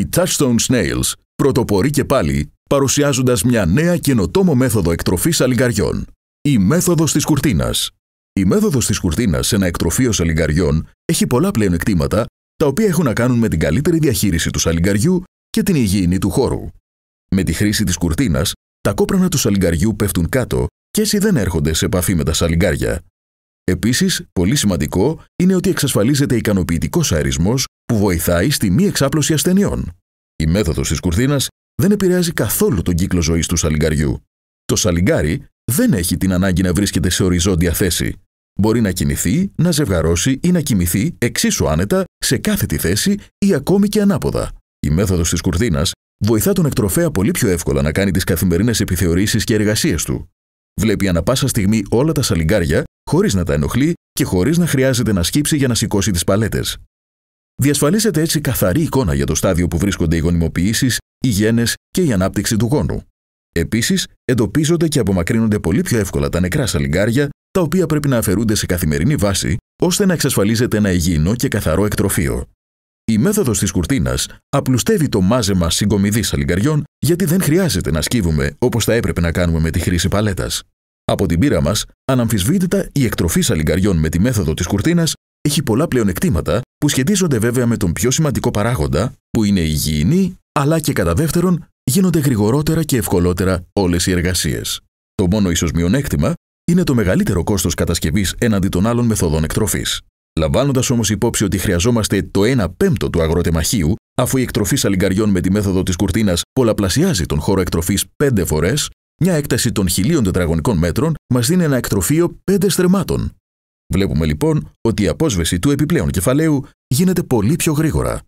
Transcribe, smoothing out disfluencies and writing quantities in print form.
Η Touchstone Snails πρωτοπορεί και πάλι, παρουσιάζοντας μια νέα καινοτόμο μέθοδο εκτροφής σαλιγκαριών. Η μέθοδος της κουρτίνας. Η μέθοδος της κουρτίνας σε ένα εκτροφείο σαλιγκαριών έχει πολλά πλεονεκτήματα, τα οποία έχουν να κάνουν με την καλύτερη διαχείριση του σαλιγκαριού και την υγιεινή του χώρου. Με τη χρήση της κουρτίνας, τα κόπρανα του σαλιγκαριού πέφτουν κάτω και έτσι δεν έρχονται σε επαφή με τα σαλιγκάρια. Επίσης, πολύ σημαντικό είναι ότι εξασφαλίζεται ικανοποιητικός αερισμός που βοηθάει στη μη εξάπλωση ασθενειών. Η μέθοδος της κουρτίνας δεν επηρεάζει καθόλου τον κύκλο ζωής του σαλιγκαριού. Το σαλιγκάρι δεν έχει την ανάγκη να βρίσκεται σε οριζόντια θέση. Μπορεί να κινηθεί, να ζευγαρώσει ή να κοιμηθεί εξίσου άνετα σε κάθετη θέση ή ακόμη και ανάποδα. Η μέθοδος της κουρτίνας βοηθά τον εκτροφέα πολύ πιο εύκολα να κάνει τις καθημερινές επιθεωρήσεις και εργασίες του. Βλέπει ανά πάσα στιγμή όλα τα σαλιγκάρια χωρίς να τα ενοχλεί και χωρίς να χρειάζεται να σκύψει για να σηκώσει τις παλέτες. Διασφαλίζεται έτσι καθαρή εικόνα για το στάδιο που βρίσκονται οι γονιμοποιήσεις, οι γένες και η ανάπτυξη του γόνου. Επίσης, εντοπίζονται και απομακρύνονται πολύ πιο εύκολα τα νεκρά σαλιγκάρια, τα οποία πρέπει να αφαιρούνται σε καθημερινή βάση, ώστε να εξασφαλίζεται ένα υγιεινό και καθαρό εκτροφείο. Η μέθοδος της κουρτίνας απλουστεύει το μάζεμα συγκομιδής σαλιγκαριών, γιατί δεν χρειάζεται να σκύβουμε όπως θα έπρεπε να κάνουμε με τη χρήση παλέτας. Από την πείρα μας, αναμφισβήτητα η εκτροφή σαλιγκαριών με τη μέθοδο της κουρτίνας έχει πολλά πλεονεκτήματα που σχετίζονται βέβαια με τον πιο σημαντικό παράγοντα, που είναι η υγιεινή, αλλά και κατά δεύτερον γίνονται γρηγορότερα και ευκολότερα όλες οι εργασίες. Το μόνο ίσως μειονέκτημα είναι το μεγαλύτερο κόστος κατασκευής έναντι των άλλων μεθόδων εκτροφής. Λαμβάνοντας όμως υπόψη ότι χρειαζόμαστε το 1/5 του αγροτεμαχίου, αφού η εκτροφή σαλιγκαριών με τη μέθοδο της κουρτίνας πολλαπλασιάζει τον χώρο εκτροφής 5 φορές, μια έκταση των 1000 τετραγωνικών μέτρων μας δίνει ένα εκτροφείο 5 στρεμμάτων. Βλέπουμε λοιπόν ότι η απόσβεση του επιπλέον κεφαλαίου γίνεται πολύ πιο γρήγορα.